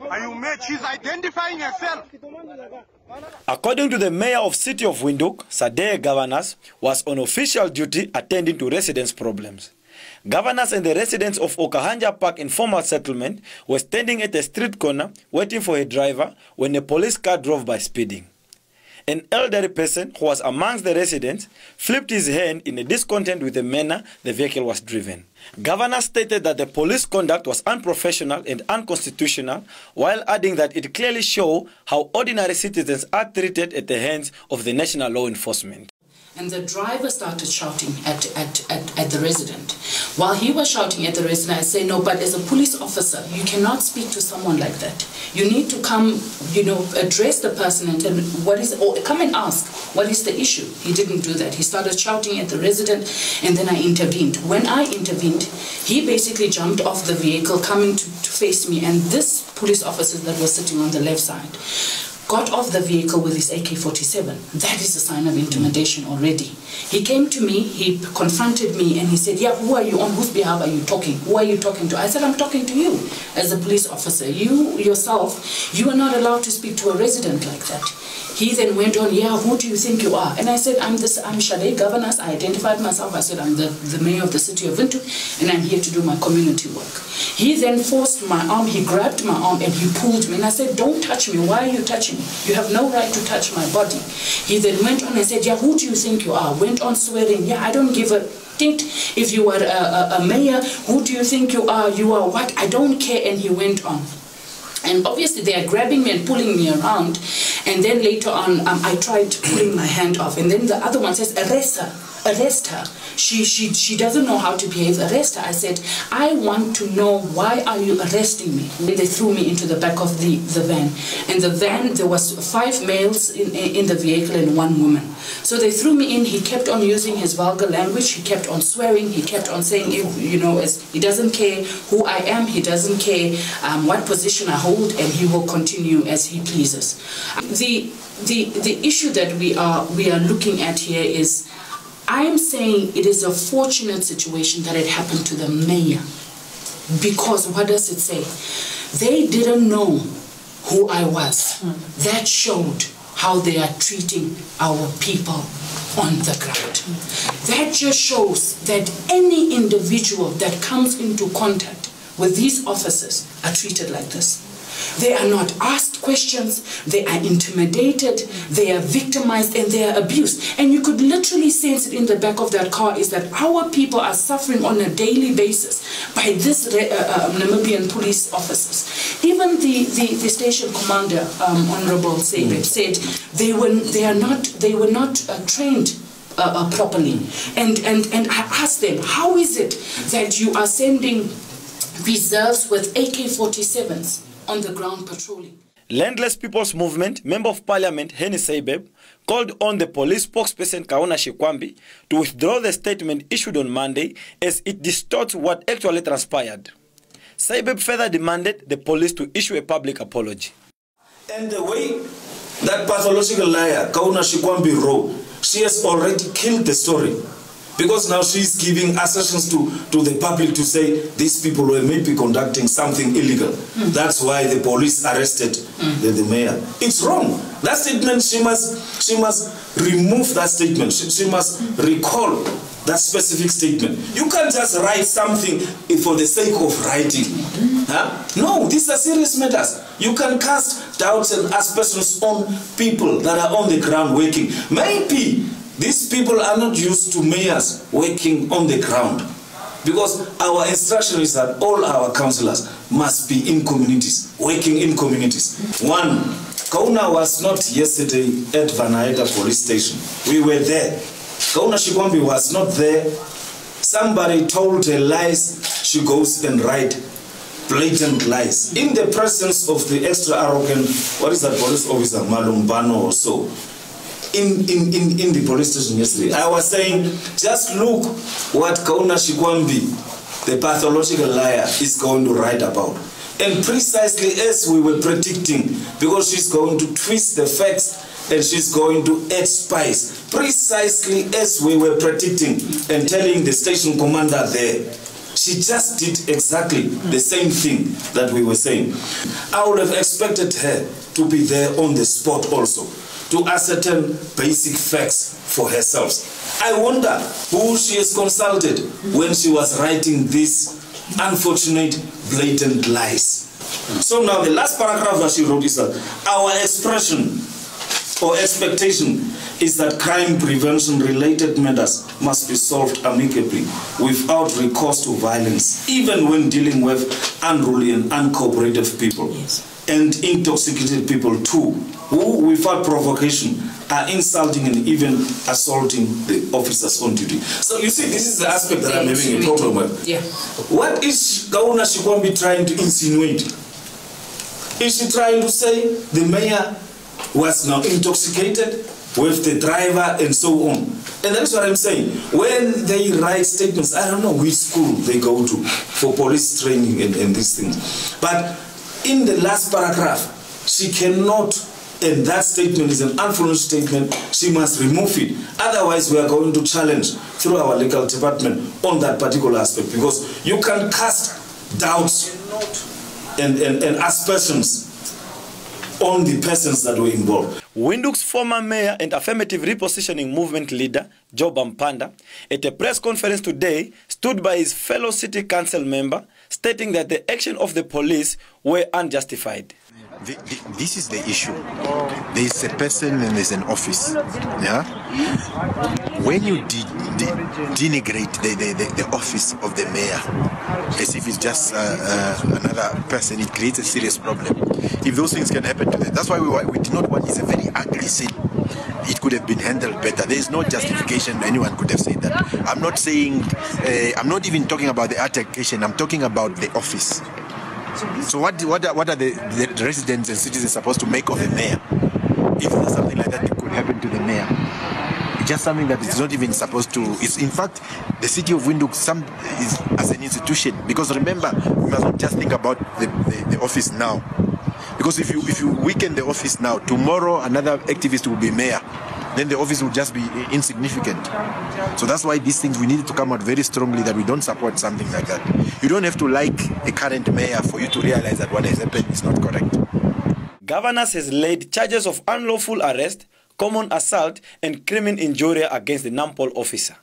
Are you mad? She's identifying herself. According to the mayor of city of Windhoek, Sade Gawanas was on official duty attending to residents' problems. Gawanas and the residents of Okahandja Park informal settlement were standing at a street corner waiting for a driver when a police car drove by speeding. An elderly person who was amongst the residents flipped his hand in a discontent with the manner the vehicle was driven. Gawanas stated that the police conduct was unprofessional and unconstitutional, while adding that it clearly showed how ordinary citizens are treated at the hands of the national law enforcement. And the driver started shouting at the resident. While he was shouting at the resident, I say, no, but as a police officer, you cannot speak to someone like that. You need to come, address the person and tell him what is, or come and ask, what is the issue? He didn't do that. He started shouting at the resident, and then I intervened. When I intervened, he basically jumped off the vehicle, coming to face me, and this police officer that was sitting on the left side got off the vehicle with his AK-47. That is a sign of intimidation already. He came to me, he confronted me, and he said, yeah, who are you? On whose behalf are you talking? Who are you talking to? I said, I'm talking to you as a police officer. You yourself, you are not allowed to speak to a resident like that. He then went on, yeah, who do you think you are? And I said, I'm Sade Gawanas. I identified myself. I said, I'm the mayor of the city of Windhoek, and I'm here to do my community work. He then forced my arm, he grabbed my arm, and he pulled me. And I said, don't touch me. Why are you touching me? You have no right to touch my body. He then went on and said, yeah, who do you think you are? Went on swearing, yeah, I don't give a tint if you are a mayor. Who do you think you are? You are what? I don't care. And he went on. And obviously they are grabbing me and pulling me around. And then later on, I tried pulling my hand off. And then the other one says, arrest her. Arrest her. She doesn't know how to behave. Arrest her. I said, I want to know, why are you arresting me? And they threw me into the back of the van. In the van, there was 5 males in the vehicle and 1 woman. So they threw me in. He kept on using his vulgar language. He kept on swearing. He kept on saying, as he doesn't care who I am. He doesn't care what position I hold, and he will continue as he pleases. The issue that we are looking at here is, I am saying it is a fortunate situation that it happened to the mayor, because what does it say? They didn't know who I was. That showed how they are treating our people on the ground. That just shows that any individual that comes into contact with these officers are treated like this. They are not asked questions, they are intimidated, they are victimized, and they are abused. And you could literally sense it in the back of that car, is that our people are suffering on a daily basis by this Namibian police officers. Even the station commander, Honorable Seibeb, said they were not trained properly. And I asked them, how is it that you are sending reserves with AK-47s on the ground patrolling? Landless People's Movement Member of Parliament Henny Seibeb called on the police spokesperson Gawanas to withdraw the statement issued on Monday, as it distorts what actually transpired. Seibeb further demanded the police to issue a public apology. And the way that pathological liar Gawanas wrote, she has already killed the story. Because now she's giving assertions to the public to say these people were maybe conducting something illegal. That's why the police arrested the mayor. It's wrong. That statement, she must remove that statement. She must recall that specific statement. You can't just write something for the sake of writing. No, these are serious matters. You can cast doubts and aspersions on people that are on the ground working. Maybe these people are not used to mayors working on the ground, because our instruction is that all our councillors must be in communities, working in communities. One, Gawanas was not yesterday at Vanaida police station. We were there. Gawanas was not there. Somebody told her lies. She goes and write blatant lies in the presence of the extra arrogant, what is that police officer, Malumbano or so. In the police station yesterday, I was saying, just look what Gawanas, the pathological liar, is going to write about. And precisely as we were predicting, because she's going to twist the facts and she's going to add spice, precisely as we were predicting and telling the station commander there, She just did exactly the same thing that we were saying. I would have expected her to be there on the spot also, to ascertain basic facts for herself. I wonder who she has consulted when she was writing these unfortunate, blatant lies. So now the last paragraph that she wrote is that our expression or expectation is that crime prevention related matters must be solved amicably without recourse to violence, even when dealing with unruly and uncooperative people. Yes. And intoxicated people too, who without provocation are insulting and even assaulting the officers on duty. So you see, this is the aspect that I'm having a problem with. Yeah. What is Gawanas trying to insinuate? Is she trying to say the mayor was now intoxicated with the driver and so on? And that's what I'm saying. When they write statements, I don't know which school they go to for police training and these things. But in the last paragraph, she cannot, and that statement is an unfounded statement, she must remove it. Otherwise, we are going to challenge through our legal department on that particular aspect, because you can cast doubts and aspersions on the persons that were involved. Windhoek's former mayor and affirmative repositioning movement leader, Job Mpanda, at a press conference today, stood by his fellow city council member, stating that the action of the police were unjustified. This is the issue. There is a person and there's an office. Yeah. When you denigrate the office of the mayor, as if it's just another person, it creates a serious problem. If those things can happen to them, that's why we did not want. It's a very ugly scene. It could have been handled better. There is no justification. Anyone could have said that. I'm not saying. I'm not even talking about the altercation. I'm talking about the office. So what are the residents and citizens supposed to make of the mayor? If there's something like that could happen to the mayor, it's just something that is not even supposed to. It's in fact the city of Windhoek is as an institution. Because remember, we must not just think about the office now. Because if you weaken the office now, tomorrow another activist will be mayor. Then the office will just be insignificant. So that's why these things, we need to come out very strongly that we don't support something like that. You don't have to like a current mayor for you to realize that what has happened is not correct. Gawanas has laid charges of unlawful arrest, common assault and criminal injury against the NAMPOL officer.